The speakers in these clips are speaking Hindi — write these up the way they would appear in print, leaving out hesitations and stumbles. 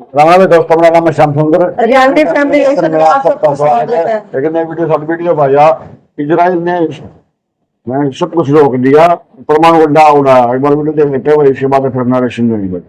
राम दोस्तों, मेरा नाम है श्याम सुंदर। रियलिटी फैमिली में आप सबका स्वागत है। लेकिन ये वीडियो भाईया, इजराइल ने सब कुछ रोक दिया, परमाणु अड्डा उड़ाया। एक बार वीडियो देख लेते हैं भाई, इसके बाद फिर नरेशन देंगे।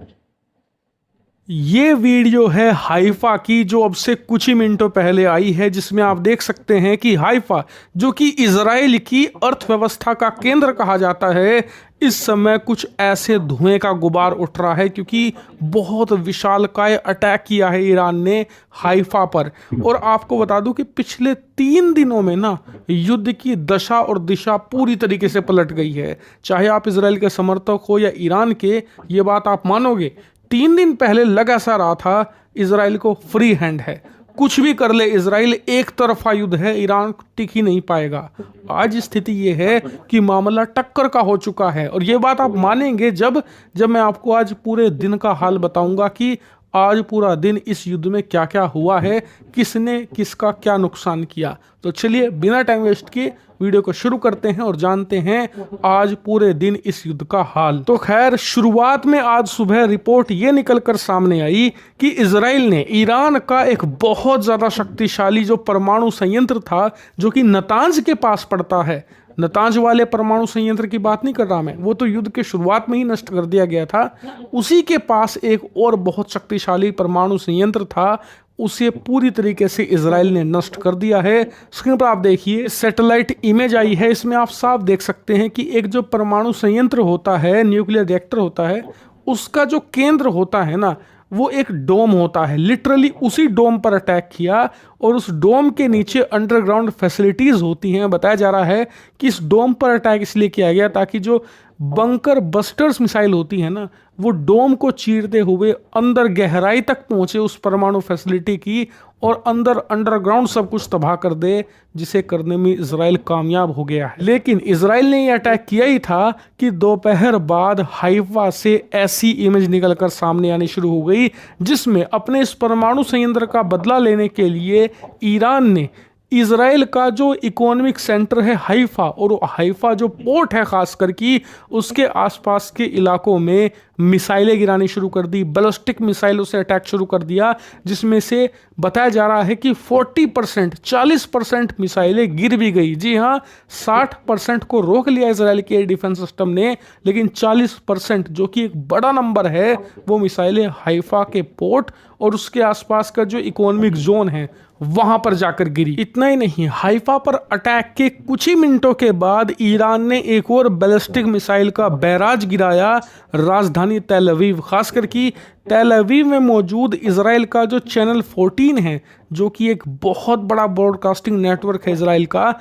ये वीडियो है हाइफा की, जो अब से कुछ ही मिनटों पहले आई है, जिसमें आप देख सकते हैं कि हाइफा, जो कि इजराइल की अर्थव्यवस्था का केंद्र कहा जाता है, इस समय कुछ ऐसे धुएं का गुबार उठ रहा है, क्योंकि बहुत विशालकाय अटैक किया है ईरान ने हाइफा पर। और आपको बता दूं कि पिछले 3 दिनों में ना युद्ध की दशा और दिशा पूरी तरीके से पलट गई है। चाहे आप इजराइल के समर्थक हो या ईरान के, ये बात आप मानोगे। 3 दिन पहले लग ऐसा रहा था इजराइल को फ्री हैंड है, कुछ भी कर ले इजराइल, एक तरफा युद्ध है, ईरान टिक ही नहीं पाएगा। आज स्थिति ये है कि मामला टक्कर का हो चुका है। और ये बात आप मानेंगे जब मैं आपको आज पूरे दिन का हाल बताऊंगा कि आज पूरा दिन इस युद्ध में क्या क्या हुआ है, किसने किसका क्या नुकसान किया। तो चलिए बिना टाइम वेस्ट किए वीडियो को शुरू करते हैं और जानते हैं आज पूरे दिन इस युद्ध का हाल। तो खैर, शुरुआत में आज सुबह रिपोर्ट ये निकलकर सामने आई कि इजराइल ने ईरान का एक बहुत ज्यादा शक्तिशाली जो परमाणु संयंत्र था, जो कि नतांज के पास पड़ता है, नतांज वाले परमाणु संयंत्र की बात नहीं कर रहा मैं, वो तो युद्ध के शुरुआत में ही नष्ट कर दिया गया था। उसी के पास एक और बहुत शक्तिशाली परमाणु संयंत्र था, उसे पूरी तरीके से इजराइल ने नष्ट कर दिया है। स्क्रीन पर आप देखिए सैटेलाइट इमेज आई है, इसमें आप साफ देख सकते हैं कि एक जो परमाणु संयंत्र होता है, न्यूक्लियर रिएक्टर होता है, उसका जो केंद्र होता है ना, वो एक डोम होता है। लिटरली उसी डोम पर अटैक किया और उस डोम के नीचे अंडरग्राउंड फैसिलिटीज होती हैं। बताया जा रहा है कि इस डोम पर अटैक इसलिए किया गया ताकि जो बंकर बस्टर्स मिसाइल होती है ना, वो डोम को चीरते हुए अंदर गहराई तक पहुंचे उस परमाणु फैसिलिटी की, और अंदर अंडरग्राउंड सब कुछ तबाह कर दे, जिसे करने में इजराइल कामयाब हो गया है। लेकिन इजराइल ने ये अटैक किया ही था कि दोपहर बाद हाइफा से ऐसी इमेज निकलकर सामने आनी शुरू हो गई, जिसमें अपने इस परमाणु संयंत्र का बदला लेने के लिए ईरान ने इजराइल का जो इकोनॉमिक सेंटर है हाइफा, और हाइफा जो पोर्ट है खासकर की, उसके आसपास के इलाकों में मिसाइलें गिरानी शुरू कर दी, बैलिस्टिक मिसाइलों से अटैक शुरू कर दिया, जिसमें से बताया जा रहा है कि 40% मिसाइलें गिर भी गई। जी हाँ, 60% को रोक लिया इजराइल के एयर डिफेंस सिस्टम ने, लेकिन 40% जो कि एक बड़ा नंबर है, वो मिसाइलें हाइफा के पोर्ट और उसके आसपास का जो इकोनॉमिक जोन है वहां पर जाकर गिरी। इतना ही नहीं, हाइफा पर अटैक के कुछ ही मिनटों के बाद ईरान ने एक और बैलिस्टिक मिसाइल का बैराज गिराया राजधानी तेल अवीव, खासकर की तेल अवीव में मौजूद इजराइल का जो चैनल 14 है, जो कि एक बहुत बड़ा ब्रॉडकास्टिंग नेटवर्क है इजराइल का,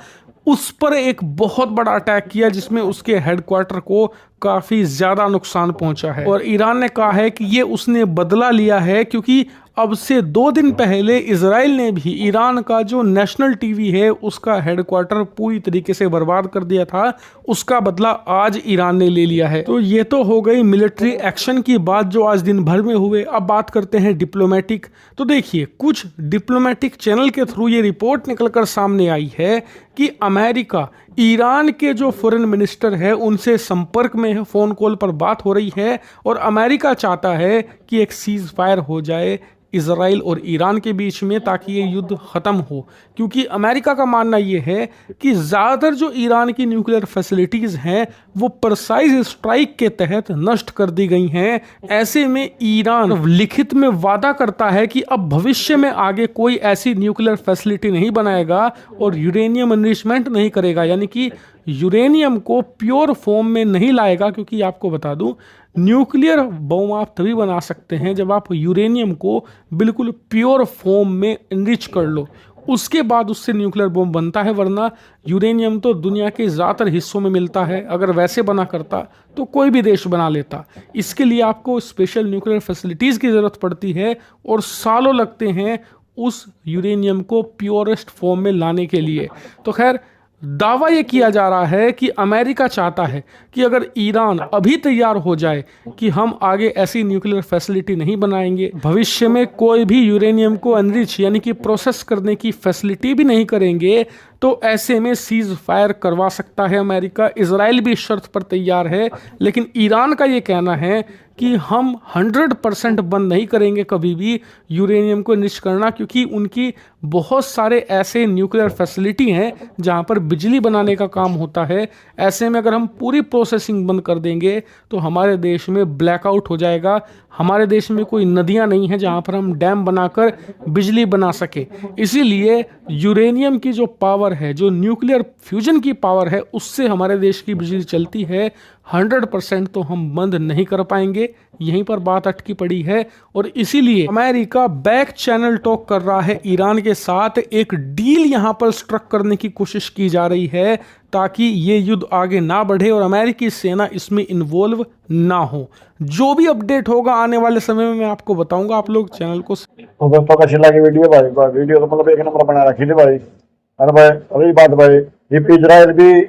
उस पर एक बहुत बड़ा अटैक किया, जिसमें उसके हेडक्वार्टर को काफी ज्यादा नुकसान पहुंचा है। और ईरान ने कहा है कि ये उसने बदला लिया है, क्योंकि अब से 2 दिन पहले इजराइल ने भी ईरान का जो नेशनल टीवी है उसका हेडक्वार्टर पूरी तरीके से बर्बाद कर दिया था। उसका बदला आज ईरान ने ले लिया है। तो ये तो हो गई मिलिट्री एक्शन की बात जो आज दिन भर में हुए। अब बात करते हैं डिप्लोमेटिक। तो देखिए, कुछ डिप्लोमेटिक चैनल के थ्रू ये रिपोर्ट निकलकर सामने आई है कि अमेरिका ईरान के जो फॉरेन मिनिस्टर है उनसे संपर्क में है, फोन कॉल पर बात हो रही है, और अमेरिका चाहता है कि एक सीज फायर हो जाए इजराइल और ईरान के बीच में, ताकि ये युद्ध खत्म हो। क्योंकि अमेरिका का मानना ये है कि ज़्यादातर जो ईरान की न्यूक्लियर फैसिलिटीज़ हैं वो परसाइज स्ट्राइक के तहत नष्ट कर दी गई हैं। ऐसे में ईरान लिखित में वादा करता है कि अब भविष्य में आगे कोई ऐसी न्यूक्लियर फैसिलिटी नहीं बनाएगा और यूरेनियम एनरिचमेंट नहीं करेगा, यानी कि यूरेनियम को प्योर फॉर्म में नहीं लाएगा। क्योंकि आपको बता दूं, न्यूक्लियर बम आप तभी बना सकते हैं जब आप यूरेनियम को बिल्कुल प्योर फॉर्म में एनरिच कर लो, उसके बाद उससे न्यूक्लियर बम बनता है। वरना यूरेनियम तो दुनिया के ज़्यादातर हिस्सों में मिलता है, अगर वैसे बना करता तो कोई भी देश बना लेता। इसके लिए आपको स्पेशल न्यूक्लियर फैसिलिटीज़ की ज़रूरत पड़ती है और सालों लगते हैं उस यूरेनियम को प्योरेस्ट फॉर्म में लाने के लिए। तो खैर, दावा ये किया जा रहा है कि अमेरिका चाहता है कि अगर ईरान अभी तैयार हो जाए कि हम आगे ऐसी न्यूक्लियर फैसिलिटी नहीं बनाएंगे, भविष्य में कोई भी यूरेनियम को एनरिच यानी कि प्रोसेस करने की फैसिलिटी भी नहीं करेंगे, तो ऐसे में सीज फायर करवा सकता है अमेरिका। इजराइल भी शर्त पर तैयार है, लेकिन ईरान का ये कहना है कि हम 100% बंद नहीं करेंगे कभी भी यूरेनियम को निष्ठ करना, क्योंकि उनकी बहुत सारे ऐसे न्यूक्लियर फैसिलिटी हैं जहां पर बिजली बनाने का काम होता है। ऐसे में अगर हम पूरी प्रोसेसिंग बंद कर देंगे तो हमारे देश में ब्लैकआउट हो जाएगा। हमारे देश में कोई नदियां नहीं हैं जहां पर हम डैम बनाकर बिजली बना सके। इसीलिए यूरेनियम की जो पावर है, जो न्यूक्लियर फ्यूजन की पावर है, उससे हमारे देश की बिजली चलती है। 100% तो हम बंद नहीं कर पाएंगे, यहीं पर बात अटकी पड़ी है। और इसीलिए अमेरिका बैक चैनल टॉक कर रहा है ईरान के साथ। एक डील यहां पर स्ट्रक करने की कोशिश की जा रही है ताकि ये युद्ध आगे ना बढ़े और अमेरिकी सेना इसमें इन्वॉल्व ना हो। जो भी अपडेट होगा आने वाले समय में मैं आपको बताऊंगा। आप लोग चैनल को तो दोस्तों कैसी लगी वीडियो भाई? वीडियो तो मतलब एक नंबर बना रखी थी भाई। अरे भाई अभी बात भाई, ये इजराइल भी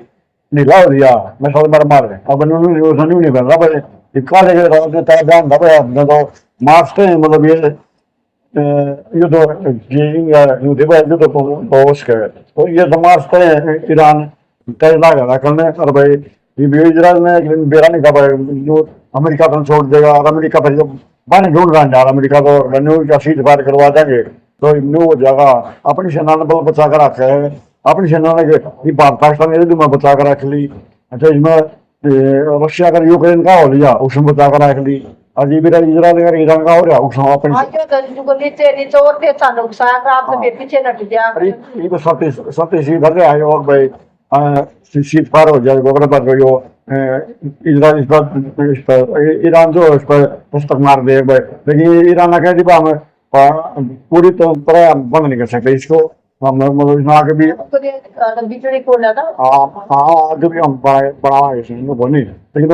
ढीला हो दिया, मैं सब बार मार रहे अब न्यूज नहीं बन रहा भाई। इक्का लेके ध्यान था भाई, अपने तो मारते हैं मतलब ये तो युद्ध भाई, युद्ध तो उसके तो ये तो मारते हैं ईरान तेज लागा करने। और भाई ये भी इजराइल में बेरा नहीं था भाई, जो अमेरिका तो छोड़ देगा। और अमेरिका पर जब बन ढूंढ रहा है अमेरिका तो न्यू का सीज फायर करवा देंगे तो न्यू हो जाएगा। अपनी सेना ने बल बचा कर रखा है, अपनी सेना ने पाकिस्तान में बचा कर रख ली। अच्छा इसमें रशिया का यूक्रेन का हो लिया, उसमें बचा कर रख ली। और ये भी इजराइल का ईरान का हो रहा उसमें अपनी ये तो सब इसी इधर से आए। और भाई सीज फायर हो जाएगा इजराइल ईरान जो इस पर पुस्तक मार दे भाई। लेकिन ईरान कह दी हम पूरी तरह बंद नहीं कर सकते इसको, हम मतलब आगे भी आगे भी हम बढ़ावाएंगे नहीं। लेकिन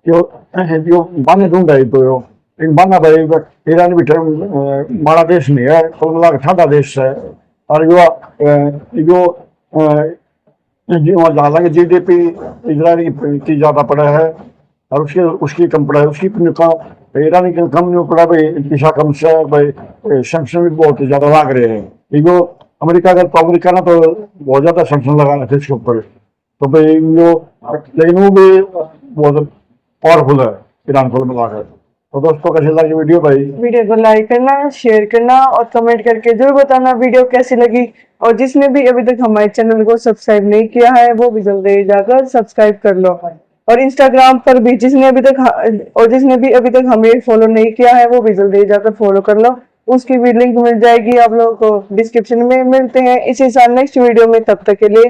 जो बंद ढूंढ रही तो बंदा भाई ईरान भी बड़ा देश नहीं है, तो ठंडा देश है। और जो हालांकि जीडीपी इजराइल की ज्यादा पड़ा है और उसकी कम पड़ा है, उसकी ईरानी की कम नहीं पड़ा भाई। पिछा कम से भाई सैंक्शन भी बहुत ज्यादा लग रहे हैं। ये जो अमेरिका ना तो बहुत ज्यादा सैंक्शन लगा रहे थे इसके ऊपर, तो भाई जो लेकिन वो भी बहुत पावरफुल है ईरान को मिलाकर। तो दोस्तों कैसी लगी वीडियो भाई? वीडियो को लाइक करना, शेयर करना और कमेंट करके जरूर बताना वीडियो कैसी लगी। और जिसने भी अभी तक हमारे चैनल को सब्सक्राइब नहीं किया है वो भी जल्दी जाकर सब्सक्राइब कर लो। और इंस्टाग्राम पर भी जिसने भी अभी तक हमें फॉलो नहीं किया है वो भी जल्दी जाकर फॉलो कर लो। उसकी भी लिंक मिल जाएगी आप लोगों को डिस्क्रिप्शन में। मिलते हैं इसी साल नेक्स्ट वीडियो में, तब तक के लिए